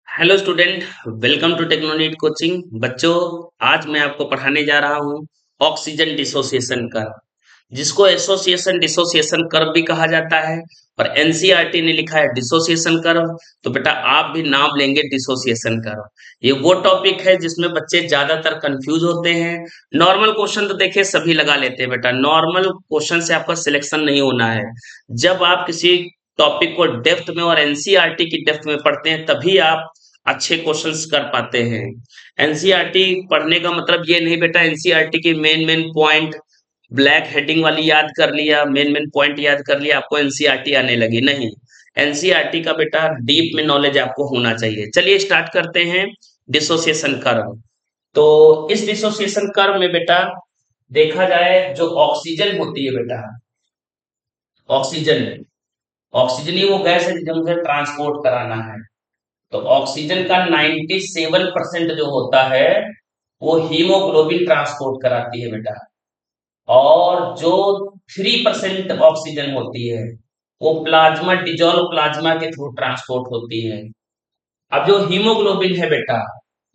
Hello student. Welcome to टेक्नोनीट coaching. बच्चों, आज मैं आपको पढ़ाने जा रहा हूँ ऑक्सीजन डिसोसिएशन कर्व, जिसको एसोसिएशन डिसोसिएशन कर्व भी कहा जाता है। और एनसीईआरटी ने लिखा है डिसोसिएशन कर्व, तो बेटा आप भी नाम लेंगे डिसोसिएशन कर्व। ये वो टॉपिक है जिसमें बच्चे ज्यादातर कंफ्यूज होते हैं। नॉर्मल क्वेश्चन तो देखिए सभी लगा लेते हैं बेटा, नॉर्मल क्वेश्चन से आपका सिलेक्शन नहीं होना है। जब आप किसी टॉपिक को डेप्थ में और एनसीईआरटी की डेप्थ में पढ़ते हैं तभी आप अच्छे क्वेश्चंस कर पाते हैं। एनसीईआरटी पढ़ने का मतलब ये नहीं बेटा एनसीईआरटी की main main point black heading वाली याद कर लिया, मेन मेन पॉइंट याद कर लिया, आपको एनसीईआरटी आने लगी, नहीं। एनसीईआरटी का बेटा डीप में नॉलेज आपको होना चाहिए। चलिए स्टार्ट करते हैं डिसोसिएशन कर्व। तो इस डिसोसिएशन कर्व में बेटा देखा जाए जो ऑक्सीजन होती है बेटा, ऑक्सीजन ऑक्सीजन ही वो गैस है जिसे मुझे ट्रांसपोर्ट कराना है। तो ऑक्सीजन का 97% जो होता है वो हीमोग्लोबिन ट्रांसपोर्ट कराती है बेटा। और जो 3% ऑक्सीजन होती है वो प्लाज्मा डिजोल्व प्लाज्मा के थ्रू ट्रांसपोर्ट होती है। अब जो हीमोग्लोबिन है बेटा,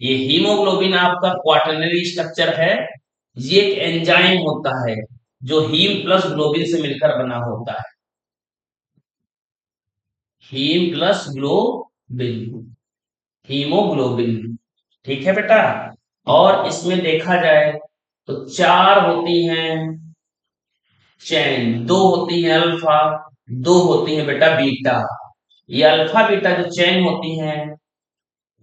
ये हीमोग्लोबिन आपका क्वाटरनरी स्ट्रक्चर है। ये एक एंजाइम होता है जो हीम प्लस ग्लोबिन से मिलकर बना होता है। Haem plus globin, haemoglobin. ठीक है बेटा। और इसमें देखा जाए तो चार होती हैं चैन, दो होती है अल्फा, दो होती है बेटा बीटा। ये अल्फा बीटा जो चैन होती हैं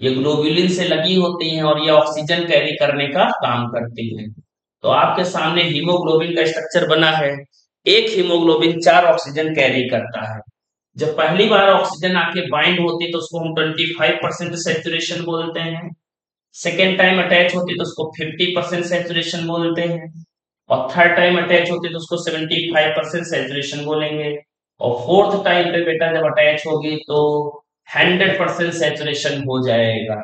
ये ग्लोबुलिन से लगी होती हैं और ये ऑक्सीजन कैरी करने का काम करती हैं। तो आपके सामने हीमोग्लोबिन का स्ट्रक्चर बना है। एक हीमोग्लोबिन चार ऑक्सीजन कैरी करता है। जब पहली बार ऑक्सीजन आके बाइंड होती है तो उसको हम 25% सेचुरेशन बोलते हैं। सेकेंड टाइम अटैच होती है तो उसको 50% सेचुरेशन बोलते हैं। और थर्ड टाइम अटैच होती है तो उसको 75% सेचुरेशन बोलेंगे। और फोर्थ टाइम पे बेटा जब अटैच होगी तो 100% सेचुरेशन हो जाएगा।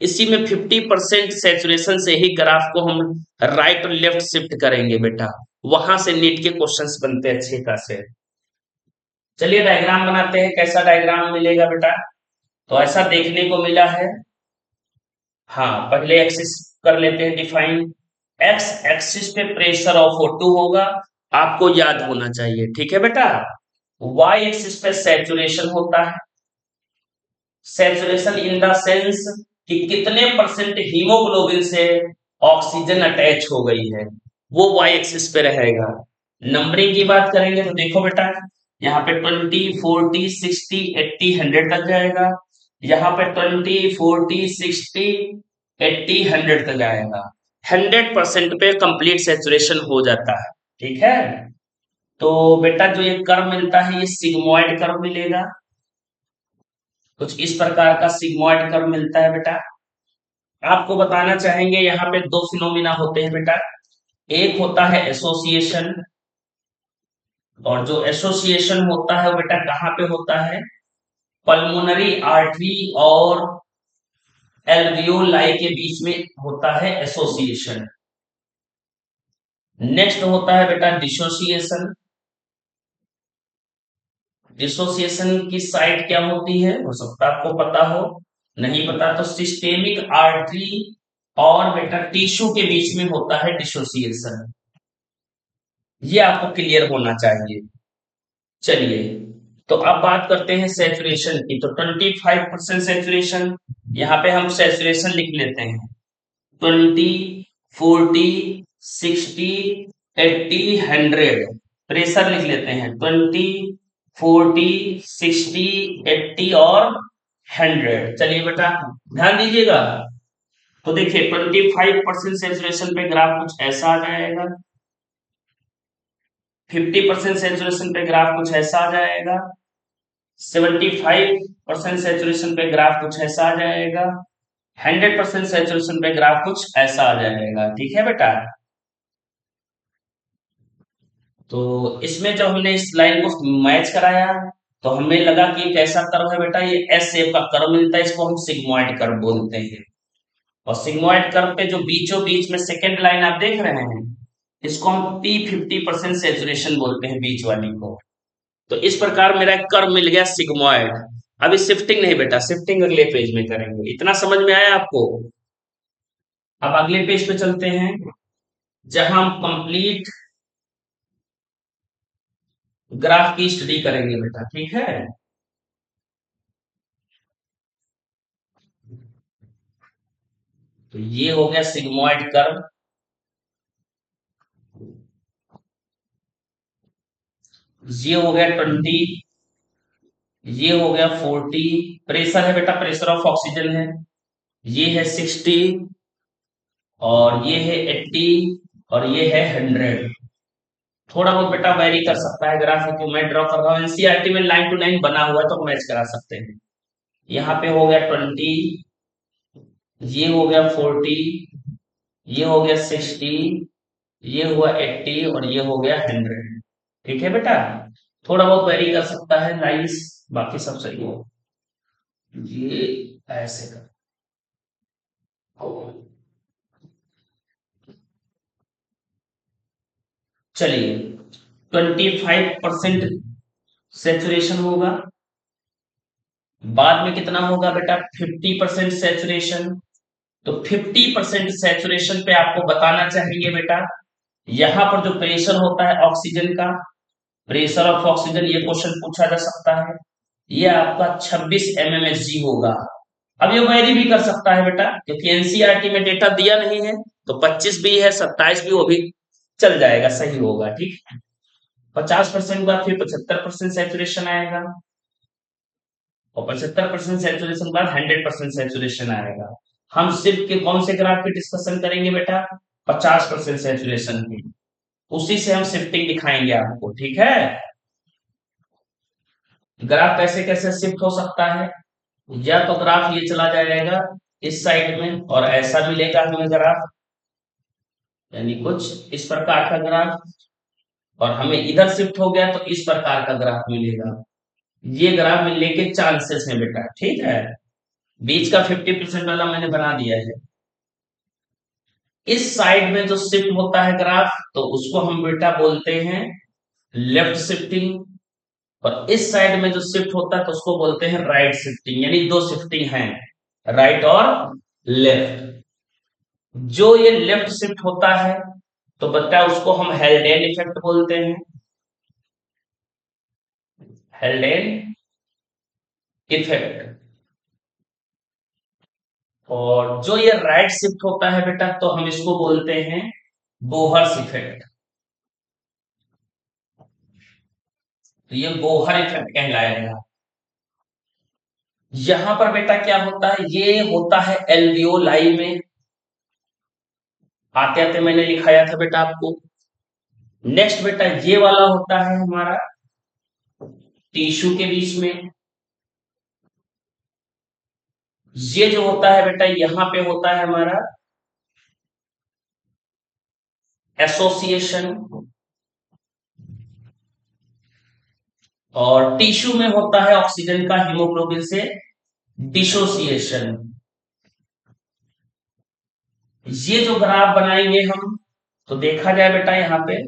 इसी में 50% सेचुरेशन से ही ग्राफ को हम राइट और लेफ्ट शिफ्ट करेंगे बेटा। वहां से नीट के क्वेश्चंस बनते हैं अच्छे खासे। चलिए डायग्राम बनाते हैं, कैसा डायग्राम मिलेगा बेटा। तो ऐसा देखने को मिला है। हाँ, पहले एक्सिस कर लेते हैं डिफाइन। एक्स एक्सिस पे प्रेशर ऑफ O2 होगा, आपको याद होना चाहिए, ठीक है बेटा। वाई एक्सिस पे सैचुरेशन होता है। सैचुरेशन इन द सेंस कि कितने परसेंट हीमोग्लोबिन से ऑक्सीजन अटैच हो गई है, वो वाई एक्सिस पे रहेगा। नंबरिंग की बात करेंगे तो देखो बेटा, यहाँ पे 20, 40, 60, 80, 100 तक जाएगा। यहाँ पे 20, 40, 60, 80, 100 तक जाएगा। 100% पे कंप्लीट सेचुरेशन हो जाता है, ठीक है। तो बेटा जो ये कर्व मिलता है ये सिग्मोइड कर्व मिलेगा। कुछ इस प्रकार का सिग्मोइड कर्व मिलता है बेटा। आपको बताना चाहेंगे यहाँ पे दो फिनोमिना होते हैं बेटा। एक होता है एसोसिएशन, और जो एसोसिएशन होता है वो बेटा कहाँ पे होता है, पल्मोनरी आर्टरी और एल्वियोलाई के बीच में होता है एसोसिएशन। नेक्स्ट होता है बेटा डिसोसिएशन। डिसोसिएशन की साइड क्या होती है, हो सकता है आपको पता हो, नहीं पता तो सिस्टेमिक आर्टरी और बेटा टिश्यू के बीच में होता है डिसोसिएशन। ये आपको क्लियर होना चाहिए। चलिए, तो अब बात करते हैं सैचुरेशन की। तो 25% सैचुरेशन, यहाँ पे हम सैचुरेशन लिख लेते हैं। 20, 40, 60, 80, 100। प्रेशर लिख लेते हैं 20, 40, 60, 80 और 100। चलिए बेटा ध्यान दीजिएगा। तो देखिए 25% सेचुरेशन पे ग्राफ कुछ ऐसा आ जाएगा। 50% सेचुरेशन पे ग्राफ कुछ ऐसा आ जाएगा। 75% सेचुरेशन पे ग्राफ कुछ ऐसा आ जाएगा। 100% सेचुरेशन पे ग्राफ कुछ ऐसा आ जाएगा, ठीक है बेटा। तो इसमें जब हमने इस लाइन को मैच कराया तो हमें लगा कि एक ऐसा कर्व है बेटा, ये एस शेप का कर्व मिलता है, इसको हम सिग्मोइड कर्व बोलते हैं। और सिग्मोइड कर्व पे जो बीचों बीच में सेकेंड लाइन आप देख रहे हैं, इसको हम पी 50% सेचुरेशन बोलते हैं, बीच वाली को। तो इस प्रकार मेरा एक कर्व मिल गया सिग्मोइड। अभी शिफ्टिंग नहीं बेटा, शिफ्टिंग अगले पेज में करेंगे। इतना समझ में आया आपको? अब अगले पेज पे चलते हैं, जहां हम कंप्लीट ग्राफ की स्टडी करेंगे बेटा, ठीक है। तो ये हो गया सिग्मोइड कर्व, ये हो गया 20, ये हो गया 40। प्रेशर है बेटा, प्रेशर ऑफ ऑक्सीजन है। ये है 60, और ये है 80, और ये है 100। थोड़ा बहुत बेटा वेरी कर सकता है ग्राफ, क्योंकि मैं ड्रॉ कर रहा हूँ एनसीईआरटी में लाइन टू लाइन बना हुआ है, तो मैच करा सकते हैं। यहाँ पे हो गया 20, ये हो गया 40, ये हो गया 60, ये हुआ 80, और ये हो गया 100। ठीक है बेटा, थोड़ा बहुत वेरी कर सकता है लाइंस, बाकी सब सही हो। ये ऐसे कर, चलिए 25% सेचुरेशन होगा। बाद में कितना होगा बेटा? 50% सेचुरेशन। तो 50% सेचुरेशन पे आपको बताना चाहिए बेटा, यहां पर जो प्रेशर होता है ऑक्सीजन का, प्रेशर ऑफ ऑक्सीजन, ये क्वेश्चन पूछा जा सकता है। ये आपका 26 mmHg होगा। अब ये वेरी भी कर सकता है बेटा, क्योंकि एनसीईआरटी में डेटा दिया नहीं है। तो 25 भी है, 27 भी, वो भी चल जाएगा, सही होगा। ठीक, 50% बाद फिर 75% सेचुरेशन आएगा, और 75% सेचुरेशन बाद 100% सेचुरेशन आएगा। हम सिर्फ के कौन से ग्राफ की डिस्कशन करेंगे बेटा? 50% सेचुरेशन की। उसी से हम शिफ्टिंग दिखाएंगे आपको, ठीक है। ग्राफ कैसे कैसे शिफ्ट हो सकता है, या तो ग्राफ ये चला जाएगा इस साइड में, और ऐसा मिलेगा हमें ग्राफ, यानी कुछ इस प्रकार का ग्राफ, और हमें इधर शिफ्ट हो गया तो इस प्रकार का ग्राफ मिलेगा। ये ग्राफ मिलने के चांसेस है बेटा, ठीक है। बीच का 50% वाला मैंने बना दिया है। इस साइड में जो शिफ्ट होता है ग्राफ, तो उसको हम बेटा बोलते हैं लेफ्ट शिफ्टिंग, और इस साइड में जो शिफ्ट होता है तो उसको बोलते हैं राइट शिफ्टिंग, यानी दो शिफ्टिंग है, राइट और लेफ्ट। जो ये लेफ्ट शिफ्ट होता है तो बता, उसको हम हेल्डेन इफेक्ट बोलते हैं, हेल्डेन इफेक्ट। और जो ये राइट शिफ्ट होता है बेटा, तो हम इसको बोलते हैं बोहर्स इफेक्ट। तो ये बोहर इफेक्ट कहलाएगा। यहां पर बेटा क्या होता है, ये होता है एल्वियोलाई में। आते आते मैंने लिखाया था बेटा आपको। नेक्स्ट बेटा ये वाला होता है हमारा टिश्यू के बीच में। ये जो होता है बेटा, यहां पे होता है हमारा एसोसिएशन, और टिश्यू में होता है ऑक्सीजन का हीमोग्लोबिन से डिसोसिएशन। ये जो ग्राफ बनाएंगे हम, तो देखा जाए बेटा यहाँ पे,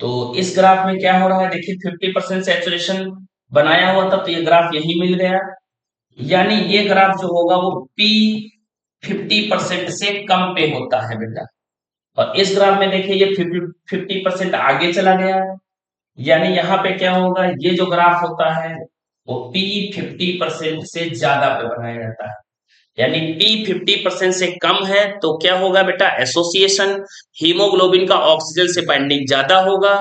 तो इस ग्राफ में क्या हो रहा है, देखिए 50% सेचुरेशन बनाया हुआ था, तो ये ग्राफ यही मिल गया। यानी ये ग्राफ जो होगा वो पी 50% से कम पे होता है बेटा। और इस ग्राफ में देखिए ये 50% आगे चला गया, यानी यहाँ पे क्या होगा, ये जो ग्राफ होता है वो पी 50% से ज्यादा पे बनाया जाता है। यानी P 50% से कम है तो क्या होगा बेटा, एसोसिएशन, हीमोग्लोबिन का ऑक्सीजन से बाइंडिंग ज्यादा होगा।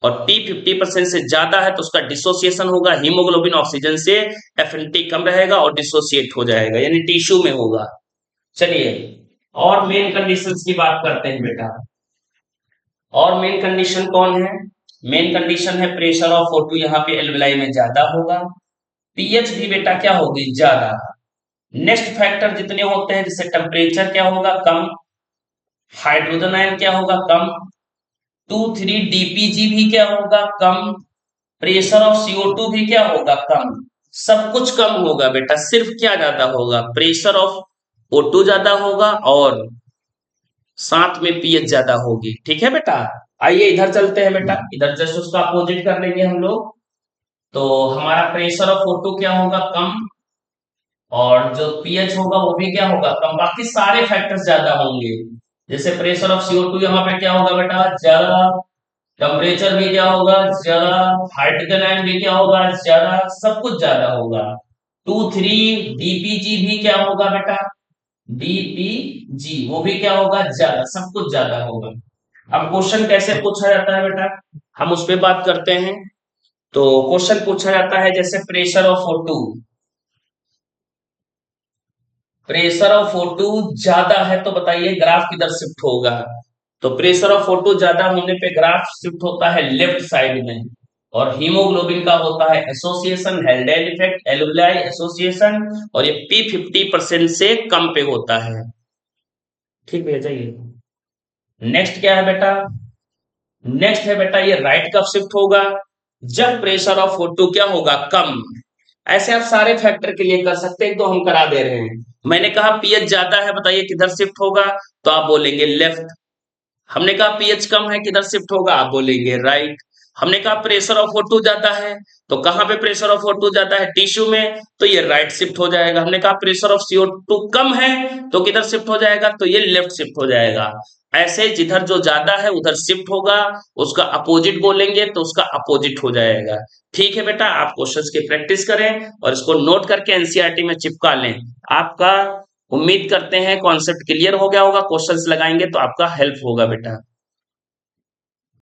और P 50% से ज्यादा है तो उसका डिसोसिएशन होगा, हीमोग्लोबिन ऑक्सीजन से एफिनिटी कम रहेगा और डिसोसिएट हो जाएगा, यानी टिश्यू में होगा। चलिए, और मेन कंडीशंस की बात करते हैं बेटा। और मेन कंडीशन कौन है? मेन कंडीशन है प्रेशर ऑफ O2 यहाँ पे एल्वेलाई में ज्यादा होगा, पीएच भी बेटा क्या होगी, ज्यादा। नेक्स्ट फैक्टर जितने होते हैं, जैसे टेम्परेचर क्या होगा, कम, हाइड्रोजन आयन क्या होगा, कम, 2,3 डीपीजी भी क्या होगा, कम, प्रेशर ऑफ CO2 भी क्या होगा, कम। सब कुछ कम होगा बेटा, सिर्फ क्या ज्यादा होगा, प्रेशर ऑफ O2 ज्यादा होगा, और साथ में पीएच ज्यादा होगी। ठीक है बेटा, आइए इधर चलते हैं बेटा, इधर जस्ट उसका अपोजिट कर लेंगे हम लोग। तो हमारा प्रेशर ऑफ O2 क्या होगा, कम, और जो पीएच होगा वो भी क्या होगा, कम। बाकी सारे फैक्टर्स ज्यादा होंगे, जैसे प्रेशर ऑफ CO2 यहाँ पे क्या होगा बेटा, ज्यादा, टेम्परेचर भी क्या होगा ज्यादा, हाइड्रोजन आयन भी क्या होगा ज्यादा, सब कुछ ज्यादा होगा। 2 3 डीपीजी भी क्या होगा बेटा, डीपीजी वो भी क्या होगा ज्यादा, सब कुछ ज्यादा होगा। अब क्वेश्चन कैसे पूछा जाता है बेटा, हम उस पर बात करते हैं। तो क्वेश्चन पूछा जाता है जैसे pressure of O2, pressure of O2 ज्यादा है तो बताइए ग्राफ किधर शिफ्ट होगा। तो प्रेशर ऑफ O2 ज्यादा होने पे ग्राफ शिफ्ट होता है लेफ्ट साइड में, और हीमोग्लोबिन का होता है एसोसिएशन, हेल्डेन इफेक्ट, एलुलाई एसोसिएशन, और ये P50% से कम पे होता है। ठीक है, जाइए। नेक्स्ट क्या है बेटा, नेक्स्ट है बेटा ये राइट कब शिफ्ट होगा, जब प्रेशर ऑफ O2 क्या होगा, कम। ऐसे आप सारे फैक्टर के लिए कर सकते हैं, तो हम करा दे रहे हैं। मैंने कहा पीएच ज्यादा है, बताइए किधर शिफ्ट होगा, तो आप बोलेंगे लेफ्ट। हमने कहा पीएच कम है, किधर शिफ्ट होगा, आप बोलेंगे राइट। हमने कहा प्रेशर ऑफ O2 ज्यादा है, तो कहां पे प्रेशर ऑफ O2 ज्यादा है, टिश्यू में, तो ये राइट शिफ्ट हो जाएगा। हमने कहा प्रेशर ऑफ CO2 कम है, तो किधर शिफ्ट हो जाएगा, तो ये लेफ्ट शिफ्ट हो जाएगा। ऐसे जिधर जो ज्यादा है उधर शिफ्ट होगा, उसका अपोजिट बोलेंगे तो उसका अपोजिट हो जाएगा। ठीक है बेटा, आप क्वेश्चंस की प्रैक्टिस करें और इसको नोट करके एनसीईआरटी में चिपका लें। आपका, उम्मीद करते हैं कॉन्सेप्ट क्लियर हो गया होगा, क्वेश्चंस लगाएंगे तो आपका हेल्प होगा बेटा।